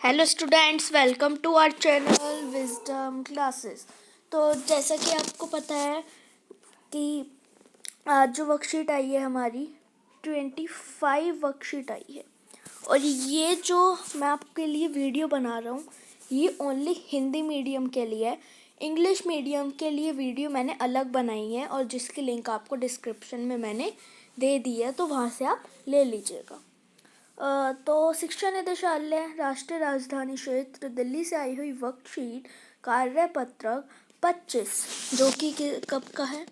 Hello students, welcome to our channel Wisdom Classes. तो जैसा कि आपको पता है कि आज जो वर्कशीट आई है हमारी 25 वर्कशीट आई है। और ये जो मैं आपके लिए वीडियो बना रहा हूँ ये ओनली हिंदी मीडियम के लिए है। इंग्लिश मीडियम के लिए वीडियो मैंने अलग बनाई है और जिसकी लिंक आपको डिस्क्रिप्शन में मैंने दे दी है, तो वहाँ से आप ले लीजिएगा। तो शिक्षा निदेशालय राष्ट्रीय राजधानी क्षेत्र दिल्ली से आई हुई वर्कशीट कार्यपत्रक 25 जो कि कब का है,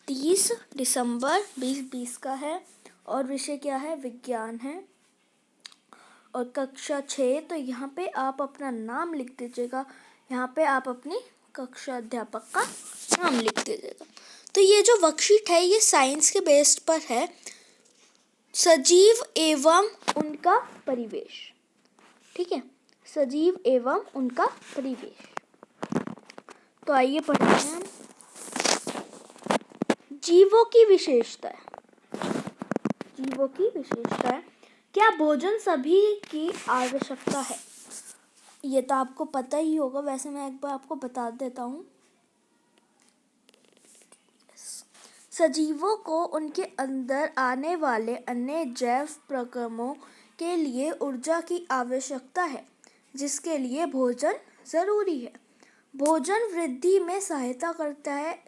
30 दिसंबर 2020 का है। और विषय क्या है, विज्ञान है और कक्षा 6। तो यहाँ पे आप अपना नाम लिख दीजिएगा, यहाँ पे आप अपनी कक्षा अध्यापक का नाम लिख दीजिएगा। तो ये जो वर्कशीट है ये साइंस के बेस्ड पर है, सजीव एवं उनका परिवेश। ठीक है, सजीव एवं उनका परिवेश। तो आइए पढ़ते हैं हम। जीवों की विशेषताएं। जीवों की विशेषताएं। क्या भोजन सभी की आवश्यकता है? ये तो आपको पता ही होगा, वैसे मैं एक बार आपको बता देता हूँ। सजीवों को उनके अंदर आने वाले अन्य जैव प्रक्रमों के लिए ऊर्जा की आवश्यकता है, जिसके लिए भोजन जरूरी है। भोजन वृद्धि में सहायता करता है।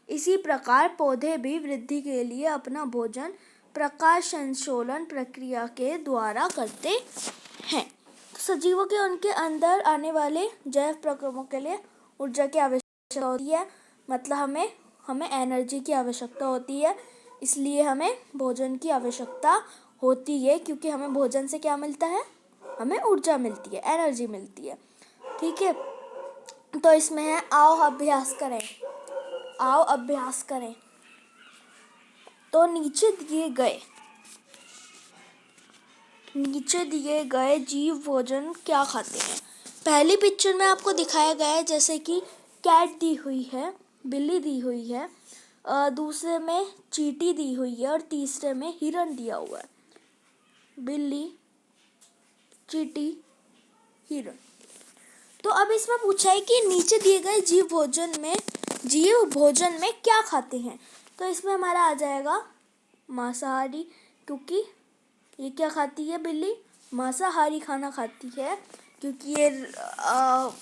इसी प्रकार पौधे भी वृद्धि के लिए अपना भोजन प्रकाश संश्लेषण प्रक्रिया के द्वारा करते हैं। सजीवों के उनके अंदर आने वाले जैव प्रक्रमों के लिए ऊर्जा की आवश्यकता होती है, मतलब हमें एनर्जी की आवश्यकता होती है, इसलिए हमें भोजन की आवश्यकता होती है। क्योंकि हमें भोजन से क्या मिलता है, हमें ऊर्जा मिलती है, एनर्जी मिलती है। ठीक है, तो इसमें है आओ अभ्यास करें। आओ अभ्यास करें। तो नीचे दिए गए जीव भोजन क्या खाते हैं। पहली पिक्चर में आपको दिखाया गया है, जैसे कि कैट दी हुई है, बिल्ली दी हुई है, दूसरे में चींटी दी हुई है और तीसरे में हिरण दिया हुआ है। बिल्ली, चींटी, हिरण। तो अब इसमें पूछा है कि नीचे दिए गए जीव भोजन में क्या खाते हैं। तो इसमें हमारा आ जाएगा मांसाहारी, क्योंकि ये क्या खाती है, बिल्ली मांसाहारी खाना खाती है, क्योंकि ये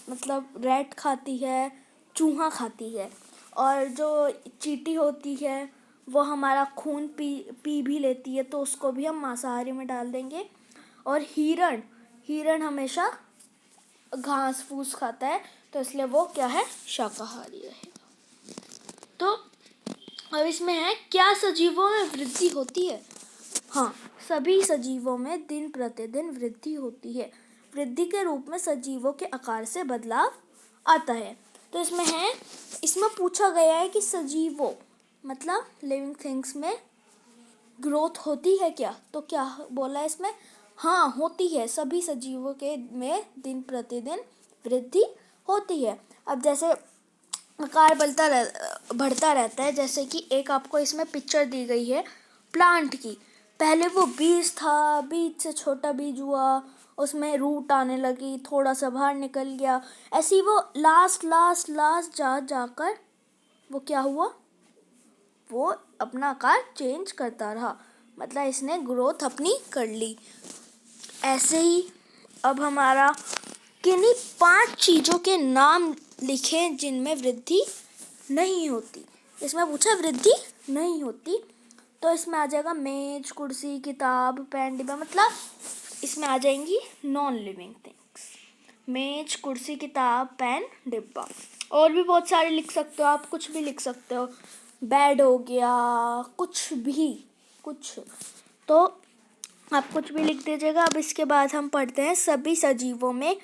मतलब रैट खाती है, चूहा खाती है। और जो चींटी होती है वो हमारा खून पी भी लेती है, तो उसको भी हम मांसाहारी में डाल देंगे। और हिरण हमेशा घास फूस खाता है, तो इसलिए वो क्या है, शाकाहारी रहेगा। तो अब इसमें है, क्या सजीवों में वृद्धि होती है? हाँ, सभी सजीवों में दिन प्रतिदिन वृद्धि होती है। वृद्धि के रूप में सजीवों के आकार से बदलाव आता है। तो इसमें पूछा गया है कि सजीवों मतलब लिविंग थिंग्स में ग्रोथ होती है क्या? तो क्या बोला है इसमें, हाँ होती है, सभी सजीवों के में दिन प्रतिदिन वृद्धि होती है। अब जैसे आकार बढ़ता रहता है, जैसे कि एक आपको इसमें पिक्चर दी गई है प्लांट की। पहले वो बीज था, बीज से छोटा बीज हुआ, उसमें रूट आने लगी, थोड़ा सा बाहर निकल गया, ऐसे ही वो लास्ट जाकर वो क्या हुआ, वो अपना आकार चेंज करता रहा, मतलब इसने ग्रोथ अपनी कर ली। ऐसे ही अब हमारा किन्हीं 5 चीज़ों के नाम लिखें जिनमें वृद्धि नहीं होती। इसमें पूछा वृद्धि नहीं होती, तो इसमें आ जाएगा मेज, कुर्सी, किताब, पेन, डिब्बा, मतलब इसमें आ जाएंगी नॉन लिविंग थिंग्स। मेज, कुर्सी, किताब, पेन, डिब्बा। और भी बहुत सारे लिख सकते हो आप, कुछ भी लिख सकते हो, बेड हो गया, कुछ तो आप कुछ भी लिख दीजिएगा। अब इसके बाद हम पढ़ते हैं, सभी सजीवों में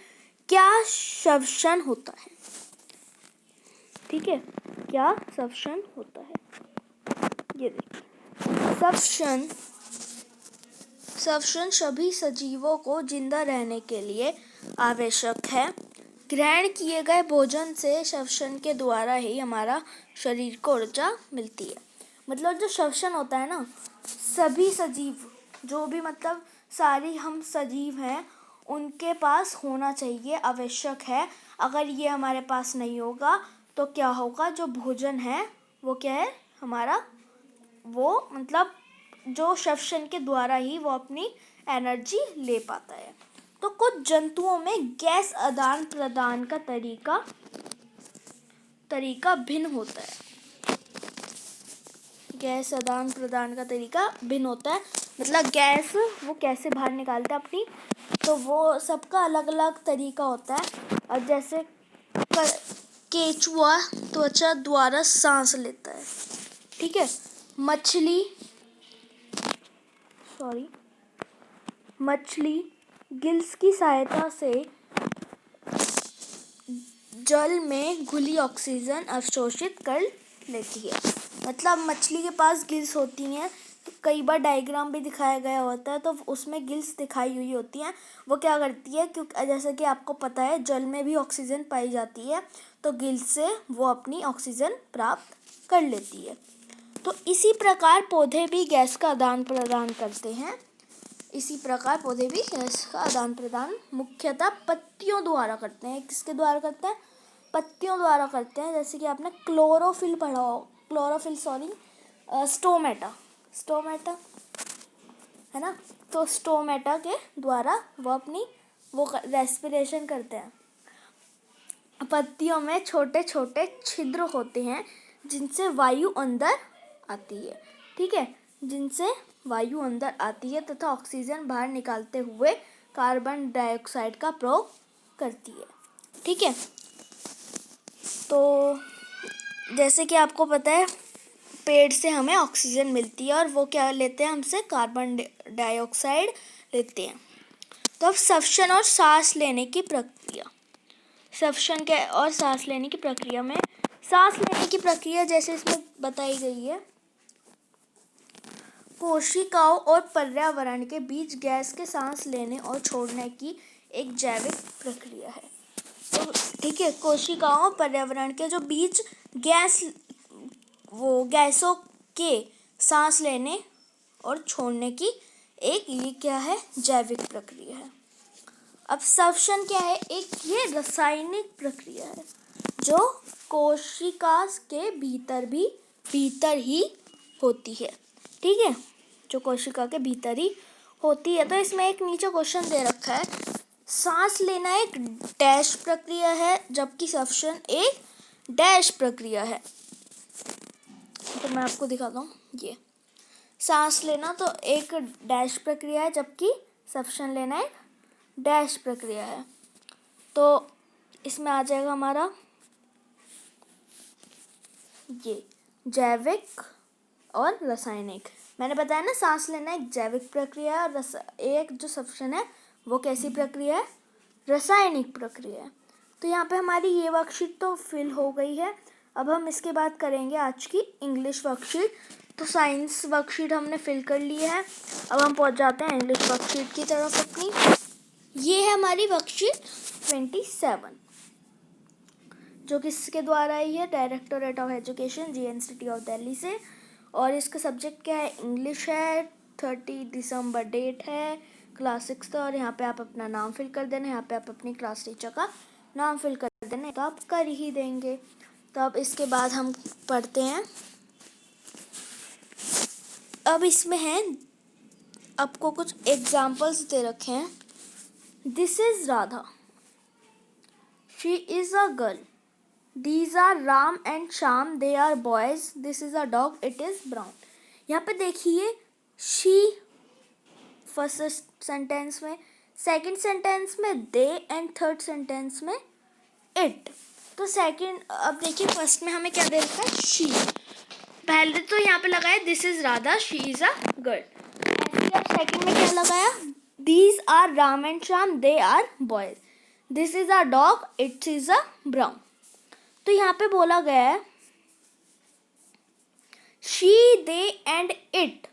क्या श्वसन होता है। ठीक है, क्या श्वसन होता है, ये देखिए। श्वसन सभी सजीवों को जिंदा रहने के लिए आवश्यक है। ग्रहण किए गए भोजन से श्वसन के द्वारा ही हमारा शरीर को ऊर्जा मिलती है। मतलब जो श्वसन होता है ना, सभी सजीव जो भी मतलब सारी हम सजीव हैं उनके पास होना चाहिए, आवश्यक है। अगर ये हमारे पास नहीं होगा तो क्या होगा, जो भोजन है वो क्या है हमारा, वो मतलब जो श्वसन के द्वारा ही वो अपनी एनर्जी ले पाता है। तो कुछ जंतुओं में गैस आदान प्रदान का तरीका भिन्न होता है। गैस आदान प्रदान का तरीका भिन्न होता है, मतलब गैस वो कैसे बाहर निकालते हैं अपनी, तो वो सबका अलग अलग तरीका होता है। और जैसे केंचुआ त्वचा द्वारा सांस लेता है, ठीक है। मछली गिल्स की सहायता से जल में घुली ऑक्सीजन अवशोषित कर लेती है। मतलब मछली के पास गिल्स होती हैं, कई बार डायग्राम भी दिखाया गया होता है, तो उसमें गिल्स दिखाई हुई होती हैं। वो क्या करती है, क्योंकि जैसा कि आपको पता है जल में भी ऑक्सीजन पाई जाती है, तो गिल्स से वो अपनी ऑक्सीजन प्राप्त कर लेती है। तो इसी प्रकार पौधे भी गैस का आदान प्रदान करते हैं। का आदान प्रदान मुख्यतः पत्तियों द्वारा करते हैं। किसके द्वारा करते हैं, पत्तियों द्वारा करते हैं। जैसे कि आपने क्लोरोफिल पढ़ा हो, स्टोमेटा है ना, तो स्टोमेटा के द्वारा वो रेस्पिरेशन करते हैं। पत्तियों में छोटे छोटे छिद्र होते हैं जिनसे वायु अंदर आती है, ठीक है, जिनसे वायु अंदर आती है तथा ऑक्सीजन बाहर निकालते हुए कार्बन डाइऑक्साइड का प्रयोग करती है, ठीक है। तो जैसे कि आपको पता है पेड़ से हमें ऑक्सीजन मिलती है और वो क्या लेते हैं, हमसे कार्बन डाइऑक्साइड लेते हैं। तो अब श्वसन और सांस लेने की प्रक्रिया में सांस लेने की प्रक्रिया जैसे इसमें बताई गई है, कोशिकाओं और पर्यावरण के बीच गैस के सांस लेने और छोड़ने की एक जैविक प्रक्रिया है। तो ठीक है, कोशिकाओं और पर्यावरण के जो बीच गैसों के सांस लेने और छोड़ने की ये क्या है, जैविक प्रक्रिया है। अब श्वसन क्या है, ये रासायनिक प्रक्रिया है जो कोशिका के भीतर ही होती है, ठीक है, जो कोशिका के भीतर ही होती है। तो इसमें एक नीचे क्वेश्चन दे रखा है, सांस लेना एक डैश प्रक्रिया है जबकि श्वसन एक डैश प्रक्रिया है। तो मैं आपको दिखाता हूँ, ये सांस लेना तो एक डैश प्रक्रिया है जबकि श्वसन लेना एक डैश प्रक्रिया है। तो इसमें आ जाएगा हमारा ये जैविक और रासायनिक। मैंने बताया ना, सांस लेना एक जैविक प्रक्रिया है और एक जो श्वसन है वो कैसी प्रक्रिया है, रासायनिक प्रक्रिया है। तो यहाँ पे हमारी ये वर्कशीट तो फिल हो गई है। अब हम इसके बाद करेंगे आज की इंग्लिश वर्कशीट। तो साइंस वर्कशीट हमने फिल कर ली है, अब हम पहुँच जाते हैं इंग्लिश वर्कशीट की तरफ अपनी। ये है हमारी वर्कशीट 27 जो किसके द्वारा आई है, directorate of education JNCT of Delhi से। और इसका सब्जेक्ट क्या है, इंग्लिश है। 30 दिसंबर डेट है, क्लास 6 और यहाँ पे आप अपना नाम फिल कर देना, यहाँ पे आप अपनी क्लास टीचर का नाम फिल कर देना, तो आप कर ही देंगे। तो अब इसके बाद हम पढ़ते हैं। अब इसमें है, आपको कुछ एग्जाम्पल्स दे रखे हैं। This is Radha, she is a girl, These are Ram and Shyam, they are boys. This is a dog, it is brown. यहाँ पे देखिए she फर्स्ट सेंटेंस में, सेकंड सेंटेंस में they एंड थर्ड सेंटेंस में it। तो second, अब देखिए first में हमें क्या दे रखा है, she। पहले तो यहाँ पे लगाया this is Radha, she is a girl। ऐसे अब सेकंड में क्या लगाया, These are Ram and Shyam, they are boys. This is a dog, it is a brown। तो यहाँ पे बोला गया है she, they and it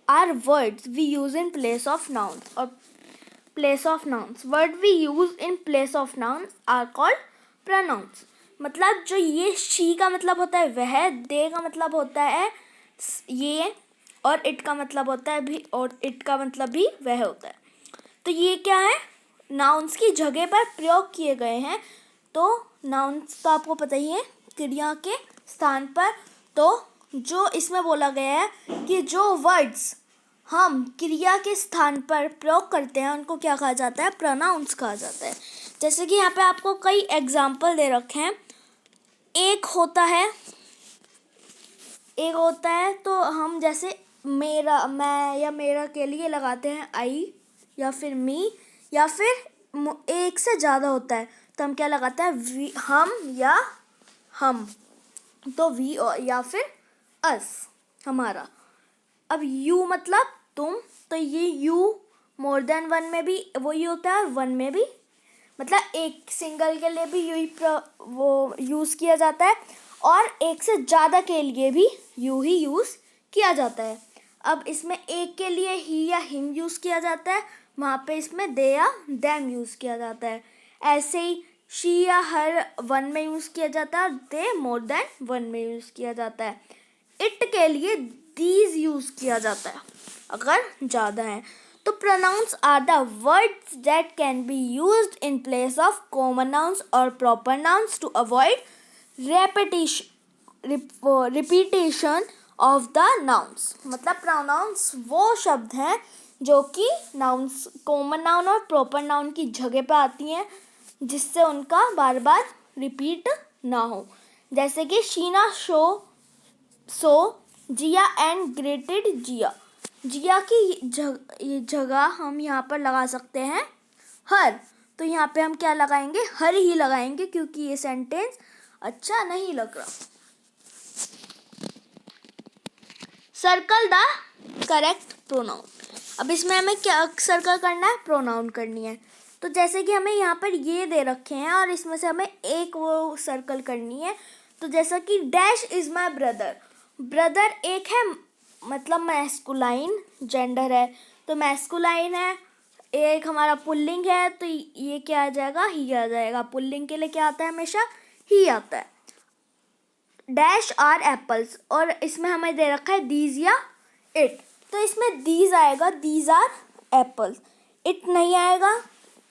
are words we use in place of nouns, और place of nouns, word we use in place of nouns are called pronouns। मतलब जो ये she का मतलब होता है वह, they का मतलब होता है ये, और it का मतलब होता है भी, और it का मतलब भी वह होता है। तो ये क्या है, नाउन्स की जगह पर प्रयोग किए गए हैं। तो नाउन्स तो आपको पता ही है, क्रिया के स्थान पर। तो जो इसमें बोला गया है कि जो वर्ड्स हम क्रिया के स्थान पर प्रयोग करते हैं उनको क्या कहा जाता है, प्रोनाउंस कहा जाता है। जैसे कि यहाँ पे आपको कई एग्जाम्पल दे रखे हैं। एक होता है तो हम जैसे मेरा, मैं या मेरा के लिए लगाते हैं आई या फिर मी, या फिर एक से ज़्यादा होता है तो हम क्या लगाते हैं, वी, हम या हम, तो वी या फिर अस, हमारा। अब यू मतलब तुम, तो ये यू मोर देन वन में भी वही होता है और वन में भी, मतलब एक सिंगल के लिए भी यू वो यूज़ किया जाता है और एक से ज़्यादा के लिए भी यू ही यूज़ किया जाता है। अब इसमें एक के लिए ही या हिम यूज़ किया जाता है, वहाँ पे इसमें दे या देम यूज़ किया जाता है। ऐसे ही शी या हर वन में यूज़ किया जाता है और दे मोर देन वन में यूज़ किया जाता है। इट के लिए दीज यूज़ किया जाता है अगर ज़्यादा है। तो pronouns are the words that can be used in place of common nouns or proper nouns to avoid repetition of the nouns। मतलब pronouns वो शब्द हैं जो कि nouns, common noun और proper noun की जगह पे आती हैं, जिससे उनका बार बार रिपीट ना हो। जैसे कि शीना सो जिया एंड ग्रेटेड जिया। जिया की जगह हम यहाँ पर लगा सकते हैं हर। तो यहाँ पे हम क्या लगाएंगे, हर ही लगाएंगे, क्योंकि ये सेंटेंस अच्छा नहीं लग रहा। Circle the correct pronoun. अब इसमें हमें क्या सर्कल करना है, प्रोनाउन करनी है। तो जैसे कि हमें यहाँ पर ये दे रखे हैं और इसमें से हमें एक वो सर्कल करनी है। तो जैसा कि dash is my brother, brother एक है, मतलब मैस्कुलाइन जेंडर है, तो मैस्कुलाइन है। एक हमारा पुल्लिंग है, तो ये क्या आ जाएगा, ही आ जाएगा। पुल्लिंग के लिए क्या आता है, हमेशा ही आता है। डैश आर एप्पल्स, और इसमें हमें दे रखा है दीज या इट, तो इसमें दीज आएगा, दीज आर एप्पल्स। इट नहीं आएगा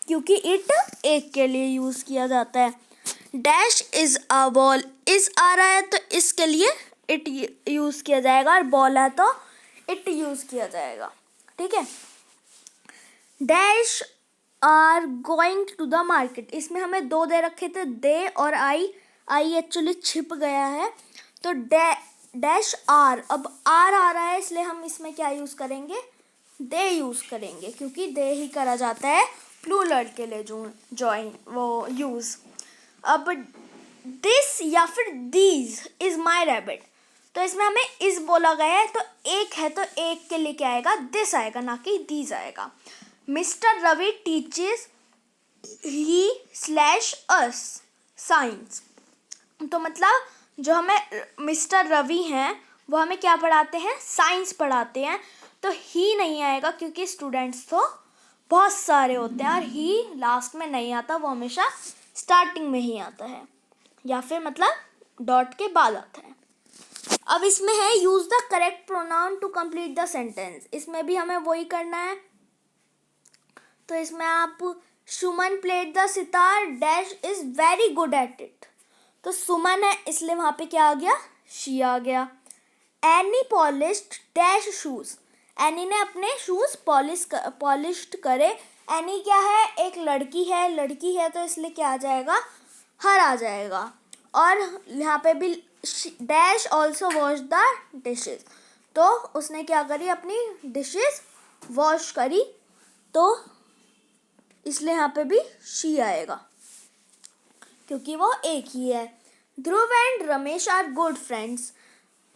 क्योंकि इट एक के लिए यूज़ किया जाता है। Dash is a ball, is आ रहा है तो इसके लिए इट यूज़ किया जाएगा, और बॉल है तो इट यूज़ किया जाएगा। ठीक है। Dash are going to the market, इसमें हमें दो दे रखे थे, दे और आई एक्चुअली छिप गया है, तो डैश आर, अब आर आ रहा है इसलिए हम इसमें क्या यूज़ करेंगे, दे यूज़ करेंगे, क्योंकि दे ही करा जाता है प्लूरल के लिए जॉइन वो यूज़। अब दिस या फिर दीज इज़ माई रैबिट, तो इसमें हमें इज़ बोला गया है, तो एक है तो एक के लिए क्या आएगा, दिस आएगा, ना कि दीज आएगा। मिस्टर रवि टीचेस ही स्लैश अस साइंस, तो मतलब जो हमें मिस्टर रवि हैं वो हमें क्या पढ़ाते हैं, साइंस पढ़ाते हैं। तो ही नहीं आएगा क्योंकि स्टूडेंट्स तो बहुत सारे होते हैं और ही लास्ट में नहीं आता, वो हमेशा स्टार्टिंग में ही आता है, या फिर मतलब डॉट के बाद आता है। अब इसमें है use the correct pronoun to complete the sentence, इसमें भी हमें वही करना है। तो इसमें आप Suman played the sitar dash is very good at it, तो सुमन है इसलिए वहाँ पे क्या आ गया, शी आ गया। Any polished dash shoes, any ने अपने शूज़ पॉलिश्ड करे। एनी क्या है, एक लड़की है तो इसलिए क्या आ जाएगा, हर आ जाएगा। और यहाँ पे भी dash also wash the dishes, तो उसने क्या करी, अपनी डिशेस वॉश करी, तो इसलिए यहाँ पे भी शी आएगा क्योंकि वो एक ही है। Dhruv and Ramesh are good friends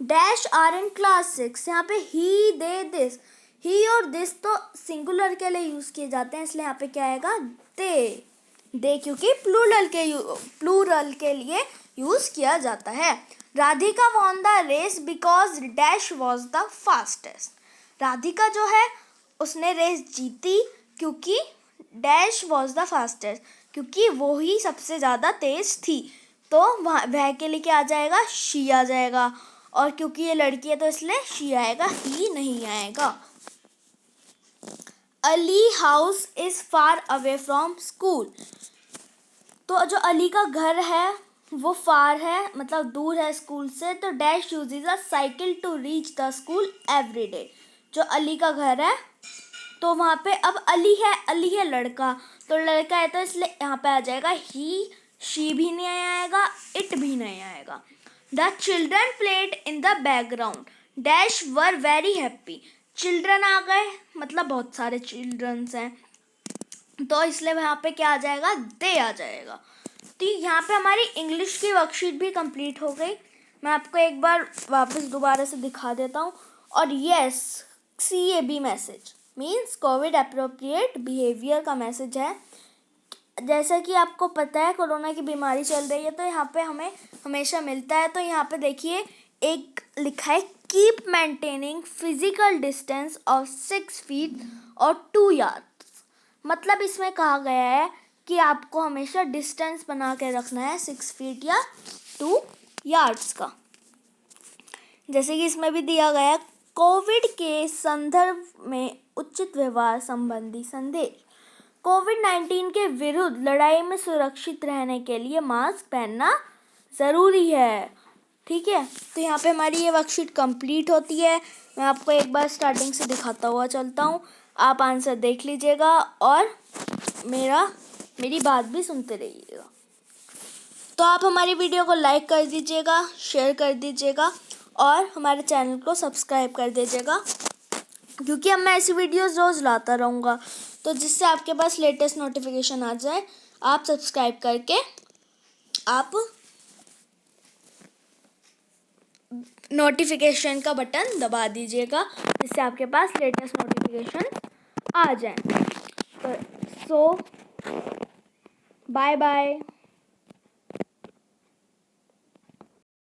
dash are in class 6, यहाँ पे ही दे दिस, ही और दिस तो सिंगुलर के लिए यूज़ किए जाते हैं, इसलिए यहाँ पे क्या आएगा, दे क्योंकि प्लूरल के लिए यूज़ किया जाता है। Radhika won the race because dash was the fastest, Radhika जो है उसने रेस जीती क्योंकि डैश वॉज द फास्टेस्ट, क्योंकि वो ही सबसे ज़्यादा तेज़ थी, तो वह के लिए क्या आ जाएगा, शी आ जाएगा। और क्योंकि ये लड़की है तो इसलिए शी आएगा, ही नहीं आएगा। Ali house is far away from school. तो जो अली का घर है वो फार है, मतलब दूर है स्कूल से। तो dash uses a cycle to reach the school every day. जो अली का घर है तो वहाँ पे अब अली है लड़का, तो लड़का है तो इसलिए यहाँ पे आ जाएगा ही, शी भी नहीं आएगा, इट भी नहीं आएगा। The children played in the background dash were very happy. Children आ गए, मतलब बहुत सारे चिल्ड्रंस हैं, तो इसलिए यहाँ पे क्या आ जाएगा, दे आ जाएगा। तो यहाँ पे हमारी इंग्लिश की वर्कशीट भी कंप्लीट हो गई। मैं आपको एक बार वापस दोबारा से दिखा देता हूँ। और yes, CAB message means Covid appropriate behaviour का मैसेज है। जैसा कि आपको पता है कोरोना की बीमारी चल रही है, तो यहाँ पे हमें हमेशा मिलता है। तो यहाँ पे देखिए एक लिखा है, keep maintaining physical distance of 6 feet और 2 yards। मतलब इसमें कहा गया है कि आपको हमेशा डिस्टेंस बना के रखना है 6 feet या 2 yards का। जैसे कि इसमें भी दिया गया है, कोविड के संदर्भ में उचित व्यवहार संबंधी संदेश। कोविड-19 के विरुद्ध लड़ाई में सुरक्षित रहने के लिए मास्क पहनना ज़रूरी है। ठीक है, तो यहाँ पे हमारी ये वर्कशीट कंप्लीट होती है। मैं आपको एक बार स्टार्टिंग से दिखाता हुआ चलता हूँ, आप आंसर देख लीजिएगा और मेरी बात भी सुनते रहिएगा। तो आप हमारी वीडियो को लाइक कर दीजिएगा, शेयर कर दीजिएगा और हमारे चैनल को सब्सक्राइब कर दीजिएगा, क्योंकि अब मैं ऐसी वीडियोस रोज़ लाता रहूँगा। तो जिससे आपके पास लेटेस्ट नोटिफिकेशन आ जाए, आप सब्सक्राइब करके आप नोटिफिकेशन का बटन दबा दीजिएगा, जिससे आपके पास लेटेस्ट नोटिफिकेशन आ जाए। तो बाय बाय।